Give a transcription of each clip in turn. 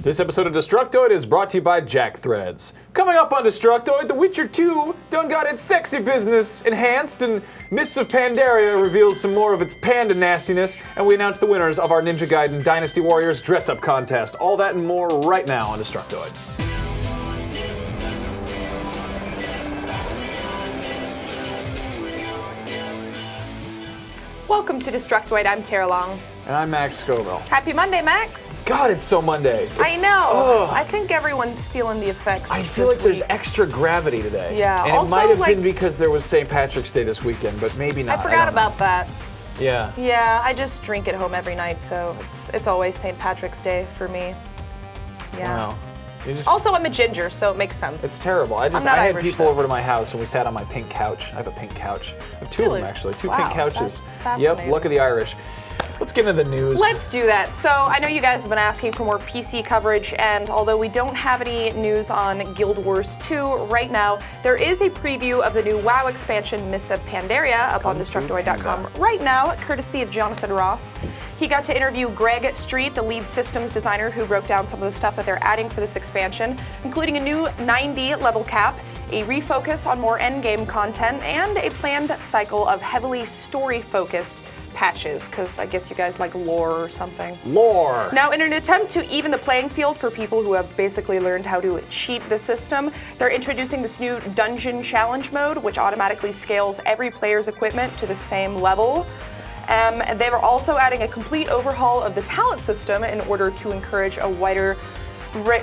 This episode of Destructoid is brought to you by Jack Threads. Coming up on Destructoid, The Witcher 2 done got its sexy business enhanced, and Mists of Pandaria reveals some more of its panda nastiness, and we announce the winners of our Ninja Gaiden Dynasty Warriors dress-up contest. All that and more right now on Destructoid. Welcome to Destructoid. I'm Tara Long. And I'm Max Scoville. Happy Monday, Max. God, it's so Monday. I know. I think everyone's feeling the effects. I feel like there's extra gravity today. Yeah. And also, it might have been because there was St. Patrick's Day this weekend, but maybe not. I forgot about that. Yeah. Yeah, I just drink at home every night, so it's always St. Patrick's Day for me. Yeah. Wow. Also, I'm a ginger, so it makes sense. It's terrible. I had Irish, people though. over to my house and we sat on my pink couch. I have a pink couch. I have two of them actually. Two Wow, pink couches. that's fascinating. Yep, luck of the Irish. Let's get into the news. Let's do that. So I know you guys have been asking for more PC coverage, and although we don't have any news on Guild Wars 2 right now, there is a preview of the new WoW expansion, Mists of Pandaria, up on Destructoid.com right now, courtesy of Jonathan Ross. He got to interview Greg Street, the lead systems designer who broke down some of the stuff that they're adding for this expansion, including a new 90 level cap, a refocus on more endgame content, and a planned cycle of heavily story-focused patches, because I guess you guys like lore or something. Lore! Now, in an attempt to even the playing field for people who have basically learned how to cheat the system, they're introducing this new dungeon challenge mode, which automatically scales every player's equipment to the same level. And they are also adding a complete overhaul of the talent system in order to encourage a wider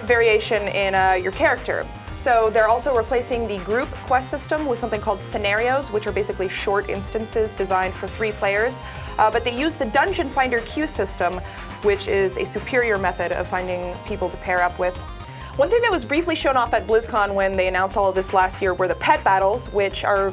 variation in your character. So they're also replacing the group quest system with something called scenarios, which are basically short instances designed for 3 players. But they use the Dungeon Finder queue system, which is a superior method of finding people to pair up with. One thing that was briefly shown off at BlizzCon when they announced all of this last year were the pet battles, which are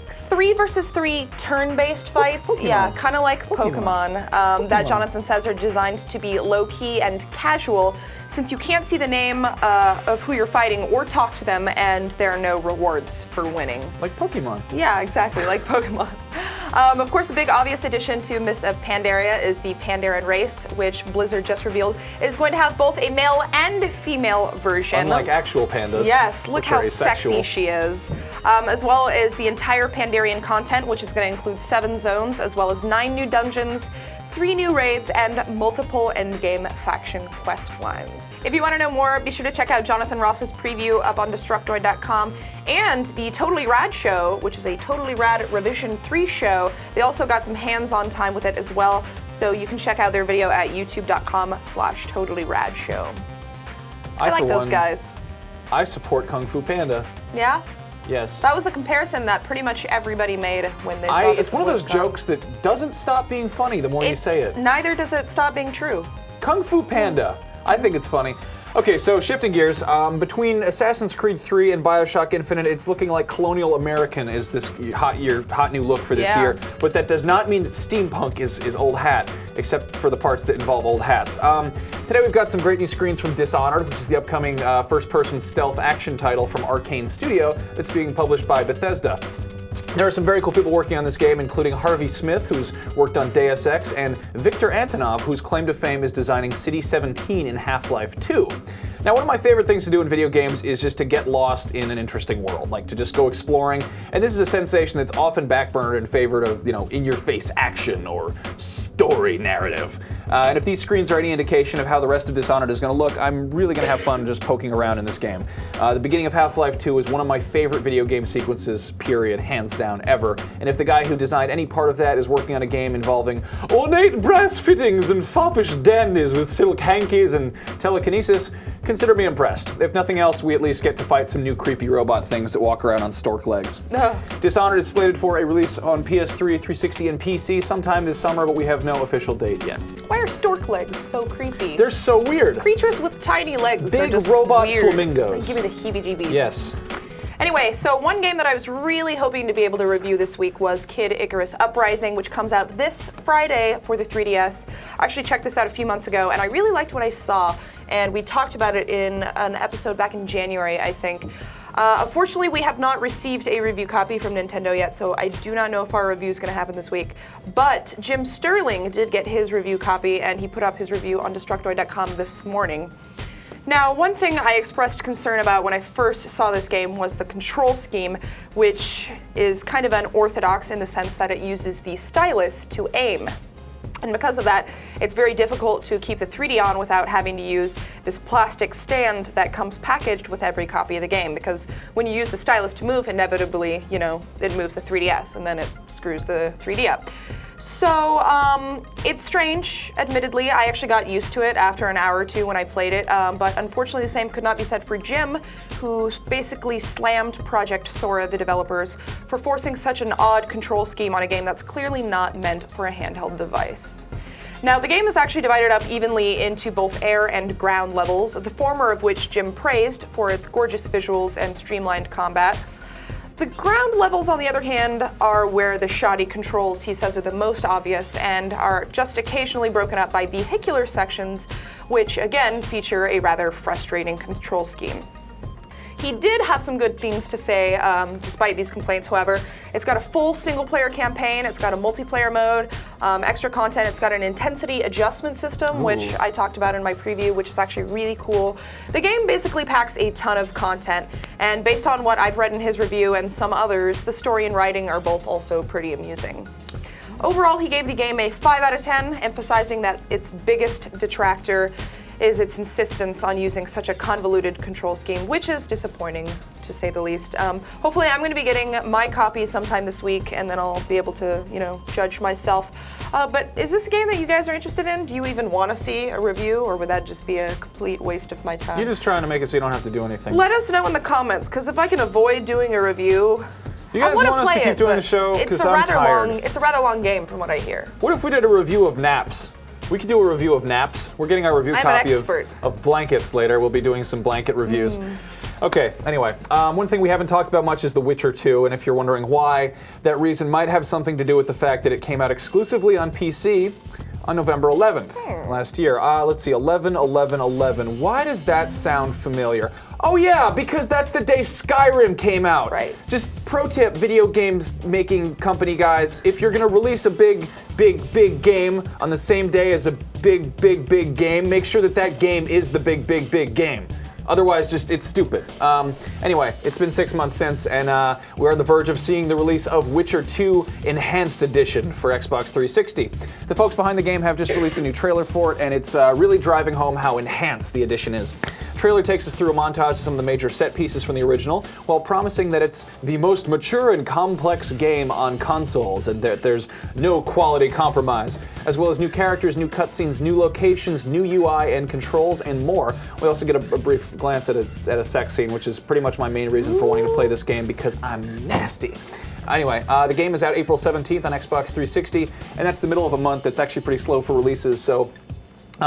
3 versus 3 turn-based fights. Pokemon. Yeah, kind of like Pokemon. That Jonathan says are designed to be low-key and casual, since you can't see the name of who you're fighting or talk to them, and there are no rewards for winning. Like Pokemon. Yeah, exactly, like Pokemon. Of course, the big obvious addition to Mists of Pandaria is the Pandaren race, which Blizzard just revealed is going to have both a male and female version. Unlike actual pandas. Yes, look how asexual. sexy she is. As well as the entire Pandarian content, which is going to include 7 zones, as well as 9 new dungeons, 3 new raids, and multiple endgame faction quest lines. If you want to know more, be sure to check out Jonathan Ross's preview up on Destructoid.com, and the Totally Rad show, which is a Totally Rad Revision 3 show. They also got some hands-on time with it as well, so you can check out their video at youtube.com/TotallyRadShow. I like those guys. I support Kung Fu Panda. Yeah? Yes. That was the comparison that pretty much everybody made when they saw It's one of those jokes that doesn't stop being funny the more you say it. Neither does it stop being true. Kung Fu Panda. I think it's funny. Okay, so shifting gears, between Assassin's Creed 3 and BioShock Infinite, it's looking like Colonial American is this hot new look for this year. But that does not mean that steampunk is old hat, except for the parts that involve old hats. Today we've got some great new screens from Dishonored, which is the upcoming first-person stealth action title from Arkane Studios that's being published by Bethesda. There are some very cool people working on this game, including Harvey Smith, who's worked on Deus Ex, and Victor Antonov, whose claim to fame is designing City 17 in Half-Life 2. Now, one of my favorite things to do in video games is just to get lost in an interesting world, like to just go exploring, and this is a sensation that's often backburnered in favor of, in-your-face action or story narrative. And if these screens are any indication of how the rest of Dishonored is going to look, I'm really going to have fun just poking around in this game. The beginning of Half-Life 2 is one of my favorite video game sequences, period, hands down, ever. And if the guy who designed any part of that is working on a game involving ornate brass fittings and foppish dandies with silk hankies and telekinesis, consider me impressed. If nothing else, we at least get to fight some new creepy robot things that walk around on stork legs. Dishonored is slated for a release on PS3, 360, and PC sometime this summer, but we have no official date yet. Why are stork legs so creepy? They're so weird. Creatures with tiny legs Big are just robot weird. flamingos. They give me the heebie-jeebies. Yes. Anyway, so one game that I was really hoping to be able to review this week was Kid Icarus Uprising, which comes out this Friday for the 3DS. I actually checked this out a few months ago, and I really liked what I saw, and we talked about it in an episode back in January, I think. Unfortunately, we have not received a review copy from Nintendo yet, so I do not know if our review is going to happen this week. But Jim Sterling did get his review copy, and he put up his review on Destructoid.com this morning. Now, one thing I expressed concern about when I first saw this game was the control scheme, which is kind of unorthodox in the sense that it uses the stylus to aim. And because of that, it's very difficult to keep the 3D on without having to use this plastic stand that comes packaged with every copy of the game. Because when you use the stylus to move, inevitably, it moves the 3DS and then it screws the 3D up. So it's strange, admittedly. I actually got used to it after an hour or two when I played it, but unfortunately the same could not be said for Jim, who basically slammed Project Sora, the developers, for forcing such an odd control scheme on a game that's clearly not meant for a handheld device. Now, the game is actually divided up evenly into both air and ground levels, the former of which Jim praised for its gorgeous visuals and streamlined combat. The ground levels, on the other hand, are where the shoddy controls, he says, are the most obvious and are just occasionally broken up by vehicular sections, which again feature a rather frustrating control scheme. He did have some good things to say, despite these complaints, however. It's got a full single-player campaign, it's got a multiplayer mode, extra content, it's got an intensity adjustment system, which I talked about in my preview, which is actually really cool. The game basically packs a ton of content, and based on what I've read in his review and some others, the story and writing are both also pretty amusing. Overall, he gave the game a 5 out of 10, emphasizing that its biggest detractor is its insistence on using such a convoluted control scheme, which is disappointing, to say the least. Hopefully I'm going to be getting my copy sometime this week, and then I'll be able to, judge myself. But is this a game that you guys are interested in? Do you even want to see a review, or would that just be a complete waste of my time? You're just trying to make it so you don't have to do anything. Let us know in the comments, because if I can avoid doing a review, you guys want us to keep doing the show? Because I'm tired. It's a rather long game, from what I hear. What if we did a review of naps? We could do a review of naps. We're getting our review copy of blankets later. We'll be doing some blanket reviews. Okay, anyway, one thing we haven't talked about much is The Witcher 2, and if you're wondering why, that reason might have something to do with the fact that it came out exclusively on PC on November 11th last year. Let's see, 11/11/11. Why does that sound familiar? Oh yeah, because that's the day Skyrim came out. Right. Just pro tip, video games making company guys, if you're gonna release a big game on the same day as a big game, make sure that that game is the big game. Otherwise, it's stupid. Anyway, it's been 6 months since, and we're on the verge of seeing the release of Witcher 2 Enhanced Edition for Xbox 360. The folks behind the game have just released a new trailer for it, and it's really driving home how enhanced the edition is. The trailer takes us through a montage of some of the major set pieces from the original, while promising that it's the most mature and complex game on consoles, and that there's no quality compromise, as well as new characters, new cutscenes, new locations, new UI and controls, and more. We also get a brief glance at a sex scene, which is pretty much my main reason for wanting to play this game, because I'm nasty. Anyway, the game is out April 17th on Xbox 360, and that's the middle of a month that's actually pretty slow for releases, so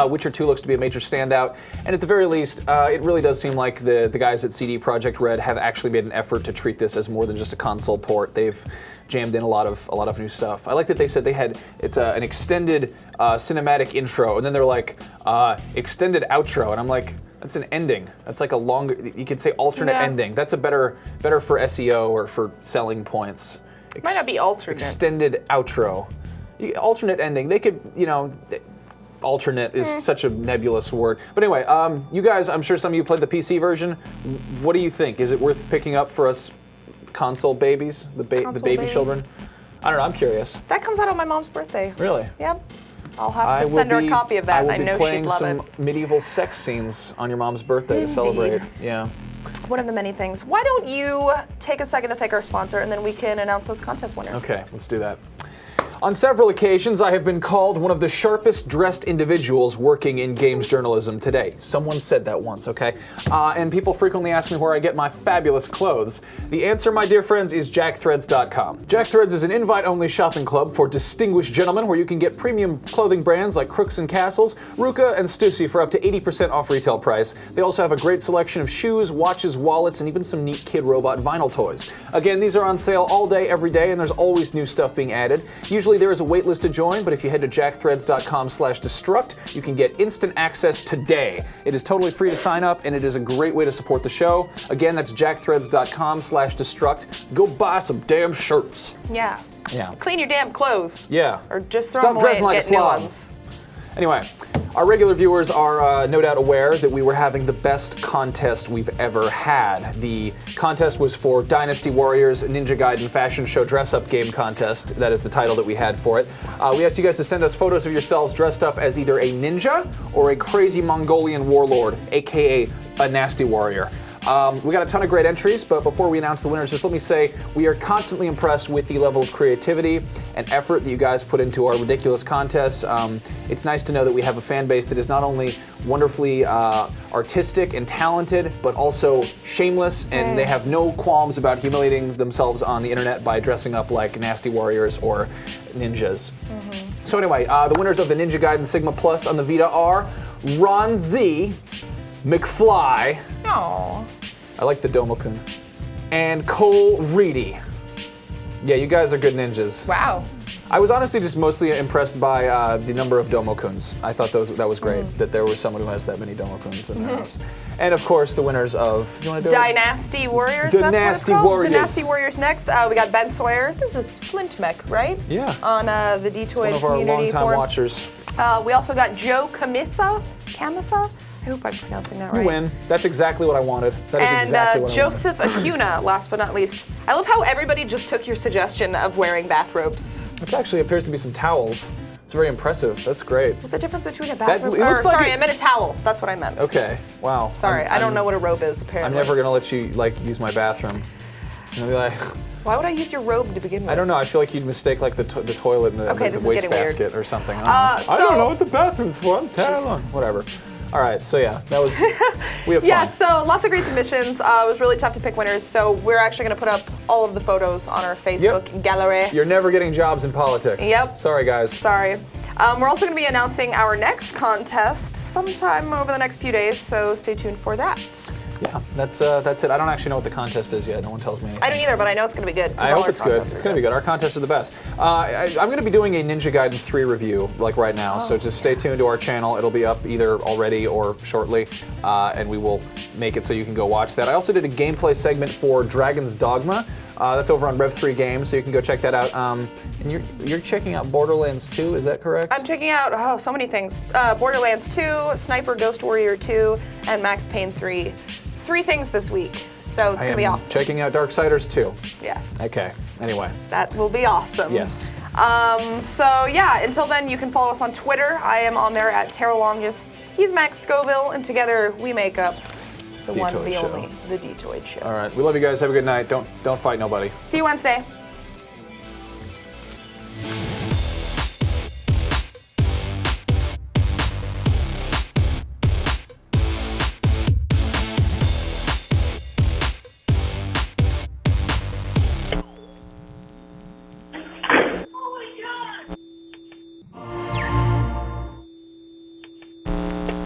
Witcher 2 looks to be a major standout, and at the very least, it really does seem like the guys at CD Projekt Red have actually made an effort to treat this as more than just a console port. They've jammed in a lot of new stuff. I like that they said it's an extended cinematic intro, and then they're like, extended outro, and I'm like, that's an ending. That's like a longer, you could say alternate ending. That's a better for SEO or for selling points. Might not be alternate. Extended outro. Alternate ending, they could, alternate is such a nebulous word. But anyway, you guys, I'm sure some of you played the PC version. What do you think? Is it worth picking up for us console babies, the baby children? I don't know, I'm curious. That comes out on my mom's birthday. Really? Yep. I'll have to send her a copy of that. I know she'd love it. I will be playing some medieval sex scenes on your mom's birthday to celebrate. Yeah. One of the many things. Why don't you take a second to thank our sponsor, and then we can announce those contest winners. Okay, let's do that. On several occasions, I have been called one of the sharpest dressed individuals working in games journalism today. Someone said that once, okay? And people frequently ask me where I get my fabulous clothes. The answer, my dear friends, is jackthreads.com. Jackthreads is an invite-only shopping club for distinguished gentlemen where you can get premium clothing brands like Crooks & Castles, Ruka, and Stussy for up to 80% off retail price. They also have a great selection of shoes, watches, wallets, and even some neat Kid Robot vinyl toys. Again, these are on sale all day, every day, and there's always new stuff being added. Usually there is a wait list to join, but if you head to jackthreads.com/destruct, you can get instant access today. It is totally free to sign up, and it is a great way to support the show. Again, that's jackthreads.com/destruct. Go buy some damn shirts. Yeah. Yeah. Clean your damn clothes. Yeah. Or just throw Stop them away dressing and like get a new slob. ones. Anyway, Our regular viewers are no doubt aware that we were having the best contest we've ever had. The contest was for Dynasty Warriors Ninja Gaiden Fashion Show Dress-Up Game Contest. That is the title that we had for it. We asked you guys to send us photos of yourselves dressed up as either a ninja or a crazy Mongolian warlord, aka a nasty warrior. We got a ton of great entries, but before we announce the winners, just let me say we are constantly impressed with the level of creativity and effort that you guys put into our ridiculous contests. It's nice to know that we have a fan base that is not only wonderfully artistic and talented, but also shameless, and they have no qualms about humiliating themselves on the internet by dressing up like nasty warriors or ninjas. So anyway, the winners of the Ninja Gaiden Sigma Plus on the Vita are Ron Z, McFly. Aww. I like the Domokun. And Cole Reedy. Yeah, you guys are good ninjas. Wow. I was honestly just mostly impressed by the number of Domokuns. I thought that was great, that there was someone who has that many Domokuns in their house. And of course, the winners of, you want to do Dynasty Warriors, The that's Nasty what it's called? Warriors. Dynasty Warriors next. We got Ben Sawyer. This is Flint Mech, right? Yeah. On the Detoid One of our community longtime forums. watchers. We also got Joe Camisa. I hope I'm pronouncing that right. You win. That's exactly what I wanted. That is exactly what I wanted. Joseph Acuna, last but not least. I love how everybody just took your suggestion of wearing bathrobes. It actually appears to be some towels. It's very impressive. That's great. What's the difference between a bathrobe? Like I meant a towel. That's what I meant. Okay. Wow. Sorry, I don't know what a robe is, apparently. I'm never gonna let you use my bathroom. I'll be like, why would I use your robe to begin with? I don't know. I feel like you'd mistake like the toilet in the wastebasket or something. I don't know what the bathroom's for. I'm telling. Whatever. All right, so yeah, that was, we have fun. Yeah, so lots of great submissions. It was really tough to pick winners, so we're actually going to put up all of the photos on our Facebook gallery. You're never getting jobs in politics. Yep. Sorry, guys. Sorry. We're also going to be announcing our next contest sometime over the next few days, so stay tuned for that. Yeah, that's it. I don't actually know what the contest is yet. No one tells me anything. I don't either, but I know it's going to be good. I hope it's good. It's going to be good. Our contests are the best. I'm going to be doing a Ninja Gaiden 3 review like right now, so just stay tuned to our channel. It'll be up either already or shortly, and we will make it so you can go watch that. I also did a gameplay segment for Dragon's Dogma. That's over on Rev3 Games, so you can go check that out. And you're checking out Borderlands 2, is that correct? I'm checking out, so many things. Borderlands 2, Sniper Ghost Warrior 2, and Max Payne 3. 3 things this week, so it's going to be awesome. Checking out Darksiders 2. Yes. Okay, anyway. That will be awesome. Yes. So yeah, until then, you can follow us on Twitter. I am on there at Terralongest. He's Max Scoville, and together we make up the one, the only, the Detoid Show. All right, we love you guys. Have a good night. Don't fight nobody. See you Wednesday.